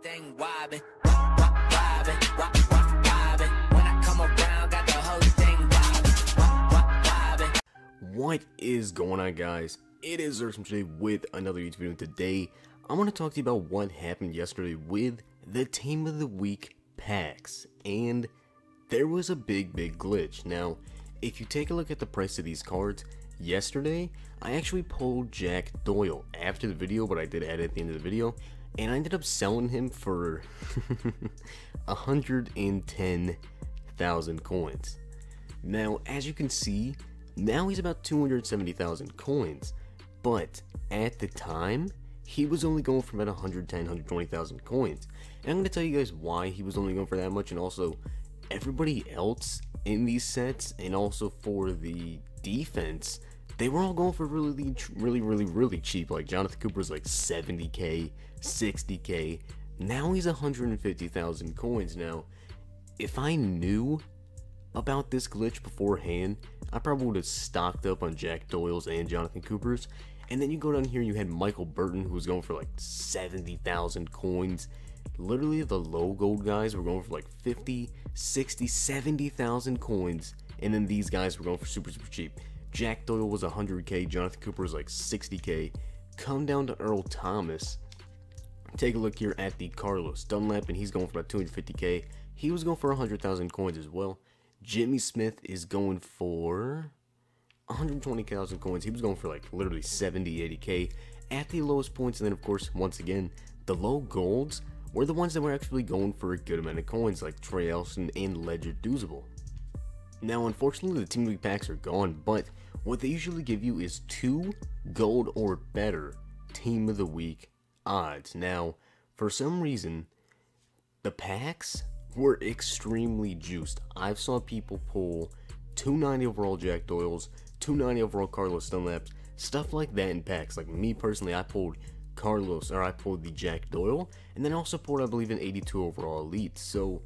thing wobbin', wobbin', wobbin'. When I come around, got the whole thing wobbin'. What is going on, guys? It is Zirksee with another YouTube video. Today, I'm going to talk to you about what happened yesterday with the Team of the Week packs, and there was a big glitch. Now, if you take a look at the price of these cards, yesterday, I actually pulled Jack Doyle after the video, but I did add it at the end of the video, and I ended up selling him for 110,000 coins. Now, as you can see, now he's about 270,000 coins, but at the time, he was only going for about 110, 120,000 coins. And I'm going to tell you guys why he was only going for that much, and also everybody else in these sets, and also for the defense, they were all going for really cheap. Like Jonathan Cooper's like 70k, 60k. Now he's 150,000 coins. Now, if I knew about this glitch beforehand, I probably would have stocked up on Jack Doyle's and Jonathan Cooper's. And then you go down here and you had Michael Burton, who was going for like 70,000 coins. Literally the low gold guys were going for like 50, 60, 70,000 coins. And then these guys were going for super cheap. Jack Doyle was 100k, Jonathan Cooper was like 60k. Come down to Earl Thomas. Take a look here at the Carlos Dunlap, and he's going for about 250k. He was going for 100,000 coins as well. Jimmy Smith is going for 120,000 coins. He was going for like literally 70, 80k at the lowest points. And then of course, once again, the low golds were the ones that were actually going for a good amount of coins, like Trey Elson and Ledger Doozable. Now, unfortunately, the Team of the Week packs are gone, but what they usually give you is 2 gold or better Team of the Week odds. Now, for some reason, the packs were extremely juiced. I've saw people pull 290 overall Jack Doyles, 290 overall Carlos Dunlaps, stuff like that in packs. Like me personally, I pulled the Jack Doyle, and then also pulled, I believe, an 82 overall elite. So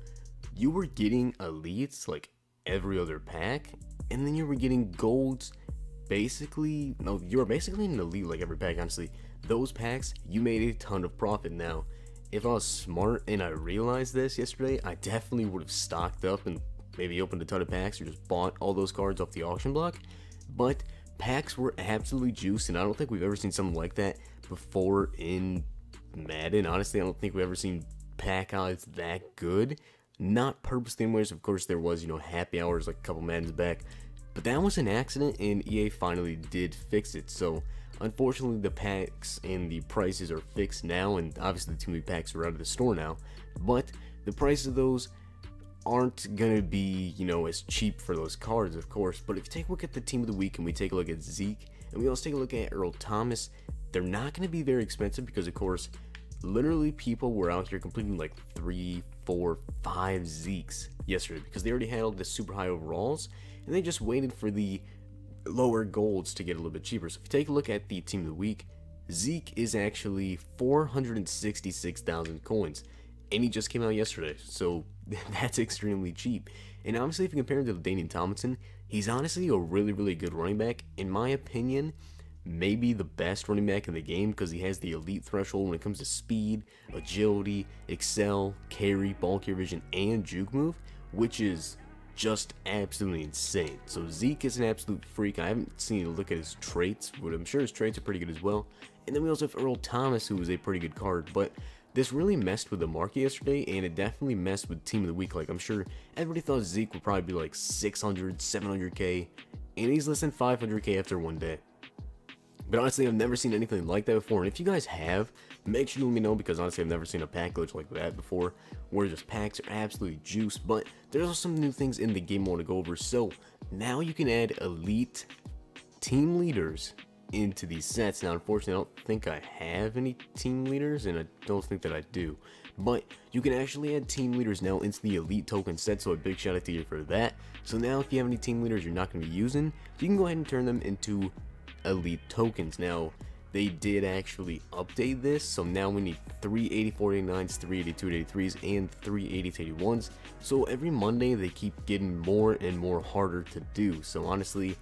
you were getting elites like every other pack, and then you were getting golds basically, no, you were basically an elite like every pack. Honestly, those packs, you made a ton of profit. Now, if I was smart and I realized this yesterday, I definitely would have stocked up and maybe opened a ton of packs or just bought all those cards off the auction block. But packs were absolutely juiced, and I don't think we've ever seen something like that before in Madden. Honestly, I don't think we've ever seen pack odds that good. Not purposely anyways. Of course, there was, happy hours like a couple Maddens back, but that was an accident, and EA finally did fix it. So unfortunately, the packs and the prices are fixed now, and obviously the Team of the Week packs are out of the store now, but the price of those aren't gonna be, as cheap for those cards, of course. But if you take a look at the Team of the Week, and we take a look at Zeke, and we also take a look at Earl Thomas, they're not gonna be very expensive because, of course, literally people were out here completing like 3, 4, 5 Zekes yesterday because they already had all the super high overalls, and they just waited for the lower golds to get a little bit cheaper. So if you take a look at the Team of the Week, Zeke is actually 466,000 coins, and he just came out yesterday, so that's extremely cheap. And honestly, if you compare him to Danian Tomlinson, he's honestly a really good running back. In my opinion, maybe the best running back in the game because he has the elite threshold when it comes to speed, agility, excel, carry, ball carrier vision, and juke move, which is just absolutely insane. So Zeke is an absolute freak. I haven't seen a look at his traits, but I'm sure his traits are pretty good as well. And then we also have Earl Thomas, who is a pretty good card, but this really messed with the market yesterday, and it definitely messed with Team of the Week. Like, I'm sure everybody thought Zeke would probably be like 600, 700k, and he's less than 500k after one day. But honestly, I've never seen anything like that before, and if you guys have, make sure to let me know, because honestly, I've never seen a pack glitch like that before, where just packs are absolutely juiced. But there's also some new things in the game I want to go over. So now you can add elite team leaders into these sets. Now, unfortunately, I don't think I have any team leaders, and I don't think that I do. But you can actually add team leaders now into the elite token set, so a big shout out to you for that. So now if you have any team leaders you're not going to be using, you can go ahead and turn them into elite tokens. Now, they did actually update this, so now we need 3 8489s, 3 8283s, and 3 8081s. So every Monday they keep getting more and more harder to do. So honestly,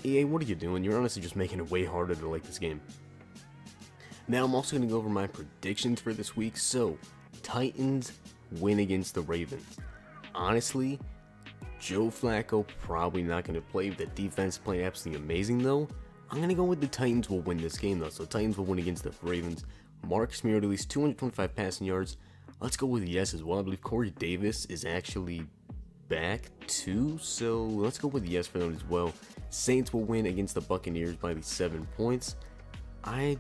EA, what are you doing? You're honestly just making it way harder to like this game. Now I'm also going to go over my predictions for this week. So Titans win against the Ravens. Honestly, Joe Flacco probably not going to play. The defense playing absolutely amazing though. I'm going to go with the Titans will win this game though. So Titans will win against the Ravens. Marcus Mariota at least 225 passing yards. Let's go with yes as well. I believe Corey Davis is actually back too. So let's go with yes for them as well. Saints will win against the Buccaneers by at least 7 points. I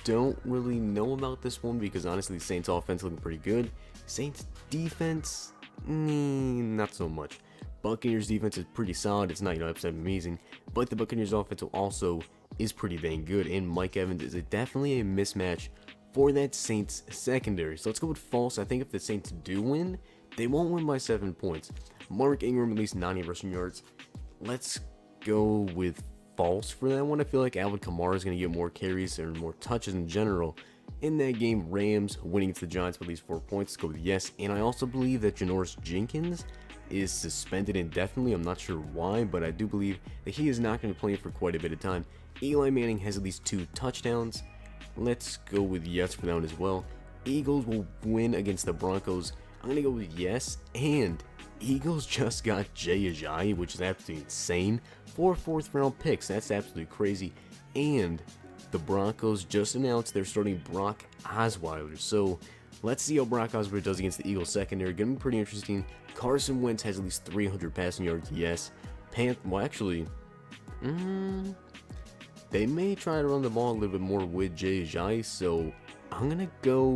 don't really know about this one because honestly the Saints offense looking pretty good. Saints defense, not so much. Buccaneers defense is pretty solid. It's not, absolutely amazing, but the Buccaneers offense also is pretty dang good, and Mike Evans is definitely a mismatch for that Saints secondary. So let's go with false. I think if the Saints do win, they won't win by 7 points. Mark Ingram at least 90 rushing yards. Let's go with false for that one. I feel like Alvin Kamara is going to get more carries or more touches in general in that game. Rams winning against the Giants by at least 4 points. Let's go with yes. And I also believe that Janoris Jenkins is suspended indefinitely. I'm not sure why, but I do believe that he is not going to play for quite a bit of time. Eli Manning has at least 2 touchdowns. Let's go with yes for that one as well. Eagles will win against the Broncos. I'm going to go with yes. And Eagles just got Jay Ajayi, which is absolutely insane. 4 fourth-round picks. That's absolutely crazy. And the Broncos just announced they're starting Brock Osweiler. So let's see how Brock Osweiler does against the Eagles secondary. Going to be pretty interesting. Carson Wentz has at least 300 passing yards. Yes. Well, actually, they may try to run the ball a little bit more with Jay Ajayi. So I'm going to go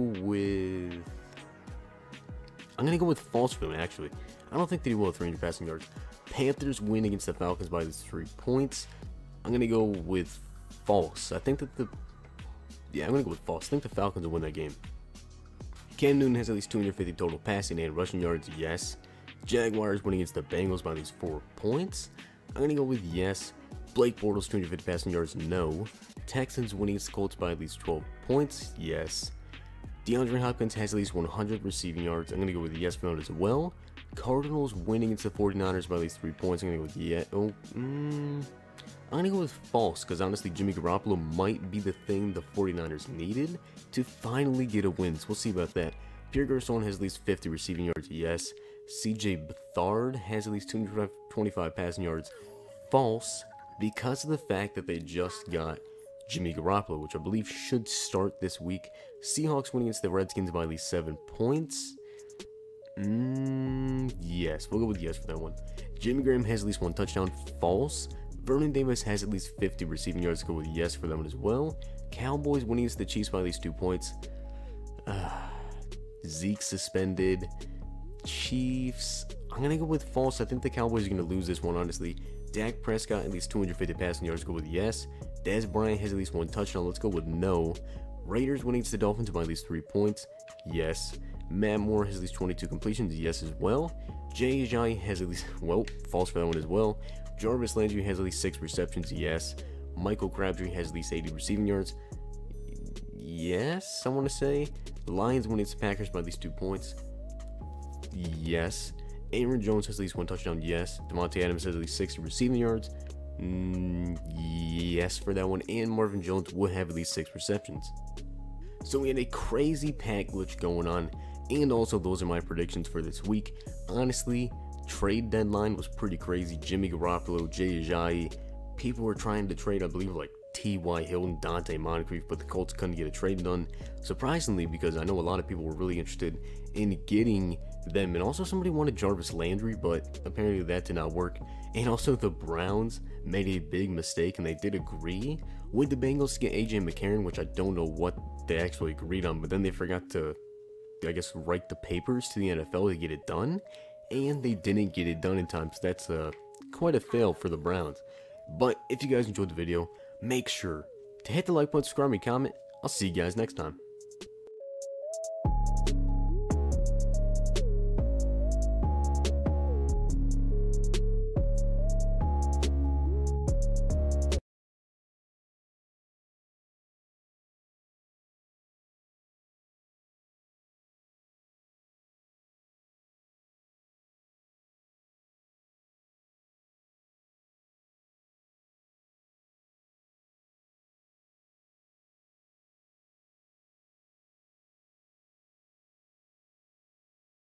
with false for them, actually. I don't think they will with 300 passing yards. Panthers win against the Falcons by 3 points. I'm going to go with false. I think that I'm going to go with false. I think the Falcons will win that game. Cam Newton has at least 250 total passing and rushing yards. Yes. Jaguars win against the Bengals by at least 4 points. I'm going to go with yes. Blake Bortles 250 passing yards. No. Texans win against the Colts by at least 12 points. Yes. DeAndre Hopkins has at least 100 receiving yards. I'm going to go with yes for that as well. Cardinals win against the 49ers by at least 3 points. I'm going to go with yeah. I'm going to go with false because honestly Jimmy Garoppolo might be the thing the 49ers needed to finally get a win. So we'll see about that. Pierre Garçon has at least 50 receiving yards. Yes. CJ Beathard has at least 225 passing yards. False because of the fact that they just got Jimmy Garoppolo, which I believe should start this week. Seahawks win against the Redskins by at least 7 points. Yes, we'll go with yes for that one. Jimmy Graham has at least 1 touchdown. False. Vernon Davis has at least 50 receiving yards. Go with yes for that one as well. Cowboys winning against the Chiefs by at least 2 points. Zeke suspended. Chiefs. I'm going to go with false. I think the Cowboys are going to lose this one, honestly. Dak Prescott at least 250 passing yards. Go with yes. Dez Bryant has at least 1 touchdown. Let's go with no. Raiders winning against the Dolphins by at least 3 points. Yes. Matt Moore has at least 22 completions. Yes as well. Jay Ajayi has at least, false for that one as well. Jarvis Landry has at least 6 receptions. Yes. Michael Crabtree has at least 80 receiving yards. Yes, I want to say. The Lions winning against the Packers by at least 2 points. Yes. Aaron Jones has at least 1 touchdown. Yes. Devontae Adams has at least 60 receiving yards. Yes for that one. And Marvin Jones would have at least 6 receptions. So we had a crazy pack glitch going on. And also those are my predictions for this week. Honestly, trade deadline was pretty crazy. Jimmy Garoppolo, Jay Ajayi. People were trying to trade, I believe, like T.Y. Hilton, Dante Moncrief, but the Colts couldn't get a trade done. Surprisingly, because I know a lot of people were really interested in getting them. And also somebody wanted Jarvis Landry, but apparently that did not work. And also the Browns made a big mistake, and they did agree with the Bengals to get A.J. McCarron, which I don't know what they actually agreed on, but then they forgot to, I guess, write the papers to the NFL to get it done, and they didn't get it done in time, so that's quite a fail for the Browns. But if you guys enjoyed the video, make sure to hit the like button, subscribe, and comment. I'll see you guys next time.